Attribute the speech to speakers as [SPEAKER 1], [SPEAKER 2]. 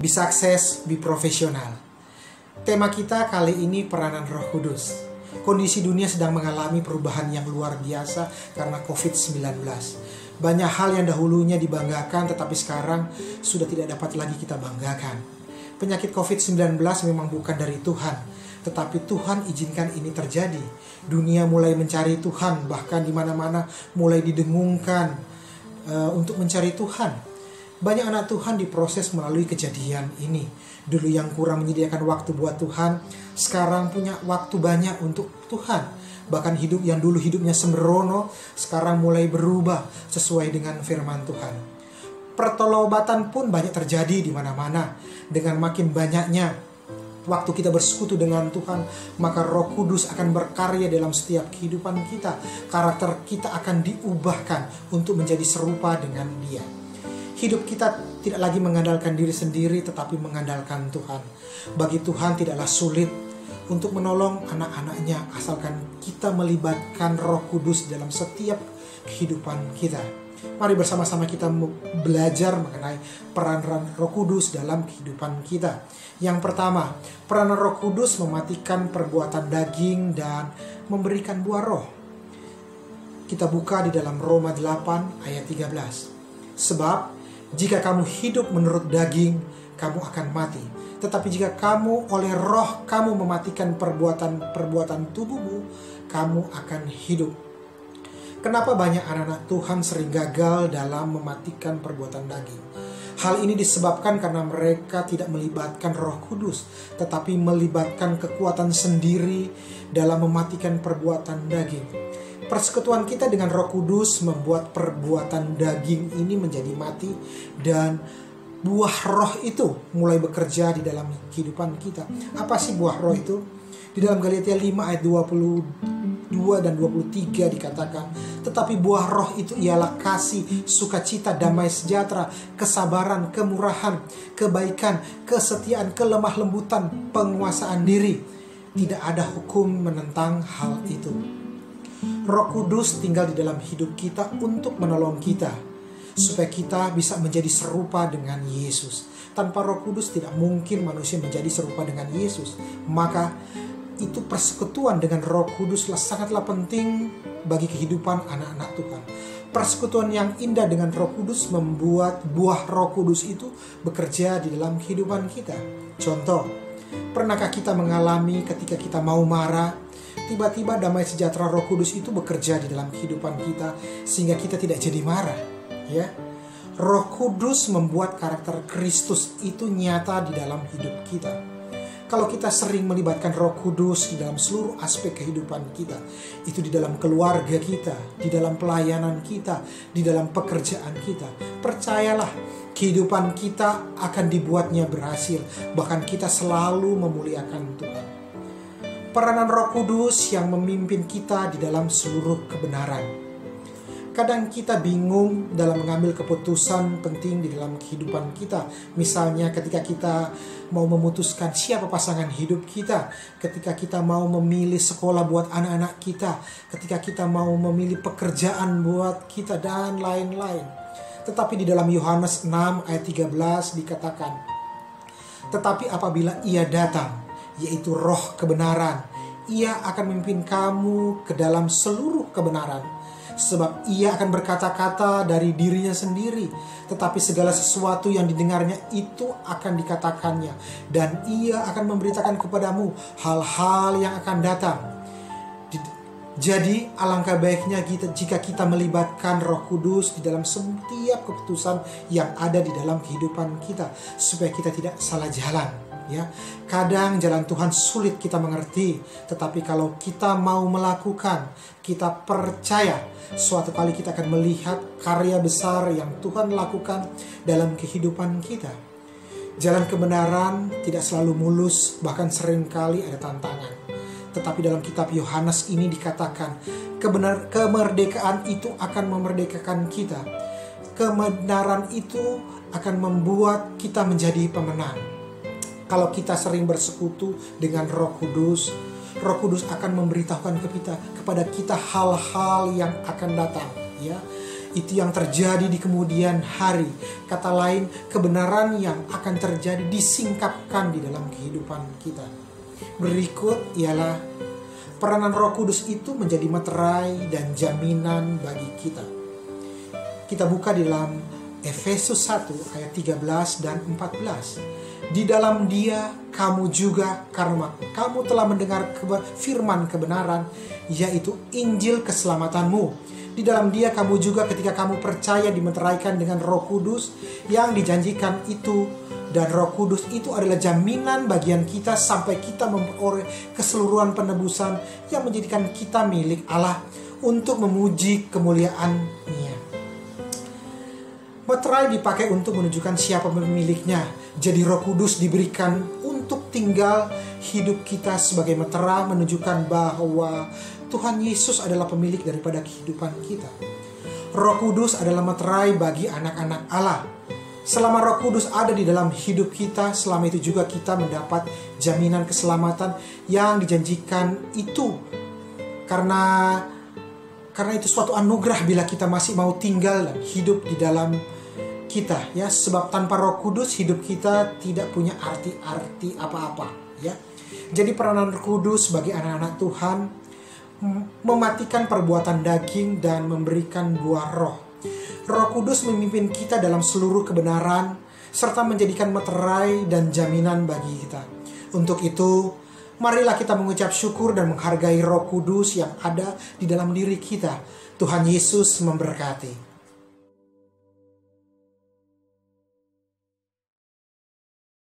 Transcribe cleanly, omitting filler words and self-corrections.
[SPEAKER 1] Be success, be professional. Tema kita kali ini peranan Roh Kudus. Kondisi dunia sedang mengalami perubahan yang luar biasa karena COVID-19. Banyak hal yang dahulunya dibanggakan tetapi sekarang sudah tidak dapat lagi kita banggakan. Penyakit COVID-19 memang bukan dari Tuhan, tetapi Tuhan izinkan ini terjadi. Dunia mulai mencari Tuhan, bahkan di mana-mana mulai didengungkan untuk mencari Tuhan. Banyak anak Tuhan diproses melalui kejadian ini. Dulu yang kurang menyediakan waktu buat Tuhan, sekarang punya waktu banyak untuk Tuhan. Bahkan hidup yang dulu hidupnya sembrono, sekarang mulai berubah sesuai dengan firman Tuhan. Pertolobatan pun banyak terjadi di mana-mana. Dengan makin banyaknya waktu kita bersekutu dengan Tuhan, maka Roh Kudus akan berkarya dalam setiap kehidupan kita. Karakter kita akan diubahkan untuk menjadi serupa dengan Dia. Hidup kita tidak lagi mengandalkan diri sendiri, tetapi mengandalkan Tuhan. Bagi Tuhan tidaklah sulit untuk menolong anak-anaknya, asalkan kita melibatkan Roh Kudus dalam setiap kehidupan kita. Mari bersama-sama kita belajar mengenai peranan Roh Kudus dalam kehidupan kita. Yang pertama, peranan Roh Kudus mematikan perbuatan daging dan memberikan buah roh. Kita buka di dalam Roma 8 ayat 13. Sebab jika kamu hidup menurut daging, kamu akan mati. Tetapi jika kamu oleh roh kamu mematikan perbuatan tubuhmu, kamu akan hidup. Kenapa banyak anak-anak Tuhan sering gagal dalam mematikan perbuatan daging? Hal ini disebabkan karena mereka tidak melibatkan Roh Kudus, tetapi melibatkan kekuatan sendiri dalam mematikan perbuatan daging. Persekutuan kita dengan Roh Kudus membuat perbuatan daging ini menjadi mati dan buah roh itu mulai bekerja di dalam kehidupan kita. Apa sih buah roh itu? Di dalam Galatia 5 ayat 22 dan 23 dikatakan, tetapi buah roh itu ialah kasih, sukacita, damai sejahtera, kesabaran, kemurahan, kebaikan, kesetiaan, kelemah lembutan, penguasaan diri. Tidak ada hukum menentang hal itu. Roh Kudus tinggal di dalam hidup kita untuk menolong kita, supaya kita bisa menjadi serupa dengan Yesus. Tanpa Roh Kudus tidak mungkin manusia menjadi serupa dengan Yesus. Maka itu persekutuan dengan Roh Kudus sangatlah penting bagi kehidupan anak-anak Tuhan. Persekutuan yang indah dengan Roh Kudus membuat buah Roh Kudus itu bekerja di dalam kehidupan kita. Contoh, pernahkah kita mengalami ketika kita mau marah, tiba-tiba damai sejahtera Roh Kudus itu bekerja di dalam kehidupan kita sehingga kita tidak jadi marah, ya. Roh Kudus membuat karakter Kristus itu nyata di dalam hidup kita. Kalau kita sering melibatkan Roh Kudus di dalam seluruh aspek kehidupan kita, itu di dalam keluarga kita, di dalam pelayanan kita, di dalam pekerjaan kita, percayalah, kehidupan kita akan dibuatnya berhasil. Bahkan kita selalu memuliakan Tuhan. Peranan Roh Kudus yang memimpin kita di dalam seluruh kebenaran. Kadang kita bingung dalam mengambil keputusan penting di dalam kehidupan kita. Misalnya ketika kita mau memutuskan siapa pasangan hidup kita, ketika kita mau memilih sekolah buat anak-anak kita, ketika kita mau memilih pekerjaan buat kita, dan lain-lain. Tetapi di dalam Yohanes 6 ayat 13 dikatakan, tetapi apabila Ia datang, yaitu Roh kebenaran, Ia akan memimpin kamu ke dalam seluruh kebenaran. Sebab Ia akan berkata-kata dari dirinya sendiri, tetapi segala sesuatu yang didengarnya itu akan dikatakannya, dan Ia akan memberitakan kepadamu hal-hal yang akan datang. Jadi alangkah baiknya jika kita melibatkan Roh Kudus di dalam setiap keputusan yang ada di dalam kehidupan kita, supaya kita tidak salah jalan. Ya, kadang jalan Tuhan sulit kita mengerti, tetapi kalau kita mau melakukan, kita percaya suatu kali kita akan melihat karya besar yang Tuhan lakukan dalam kehidupan kita. Jalan kebenaran tidak selalu mulus, bahkan seringkali ada tantangan. Tetapi dalam kitab Yohanes ini dikatakan, kemerdekaan itu akan memerdekakan kita. Kebenaran itu akan membuat kita menjadi pemenang. Kalau kita sering bersekutu dengan Roh Kudus, Roh Kudus akan memberitahukan kepada kita hal-hal yang akan datang, ya. Itu yang terjadi di kemudian hari. Kata lain, kebenaran yang akan terjadi disingkapkan di dalam kehidupan kita. Berikut ialah peranan Roh Kudus itu menjadi meterai dan jaminan bagi kita. Kita buka di dalam Efesus 1 ayat 13 dan 14. Di dalam Dia kamu juga, karena kamu telah mendengar firman kebenaran, yaitu Injil keselamatanmu. Di dalam Dia kamu juga ketika kamu percaya dimeteraikan dengan Roh Kudus yang dijanjikan itu. Dan Roh Kudus itu adalah jaminan bagian kita sampai kita memperoleh keseluruhan penebusan yang menjadikan kita milik Allah untuk memuji kemuliaan-Nya. Meterai dipakai untuk menunjukkan siapa pemiliknya. Jadi Roh Kudus diberikan untuk tinggal hidup kita sebagai meterai, menunjukkan bahwa Tuhan Yesus adalah pemilik daripada kehidupan kita. Roh Kudus adalah meterai bagi anak-anak Allah. Selama Roh Kudus ada di dalam hidup kita, selama itu juga kita mendapat jaminan keselamatan yang dijanjikan itu. Karena itu suatu anugerah bila kita masih mau tinggal dan hidup di dalam kita, ya. Sebab tanpa Roh Kudus hidup kita tidak punya arti apa-apa, ya. Jadi peranan Roh Kudus bagi anak-anak Tuhan mematikan perbuatan daging dan memberikan buah roh. Roh Kudus memimpin kita dalam seluruh kebenaran serta menjadikan meterai dan jaminan bagi kita. Untuk itu, marilah kita mengucap syukur dan menghargai Roh Kudus yang ada di dalam diri kita. Tuhan Yesus memberkati.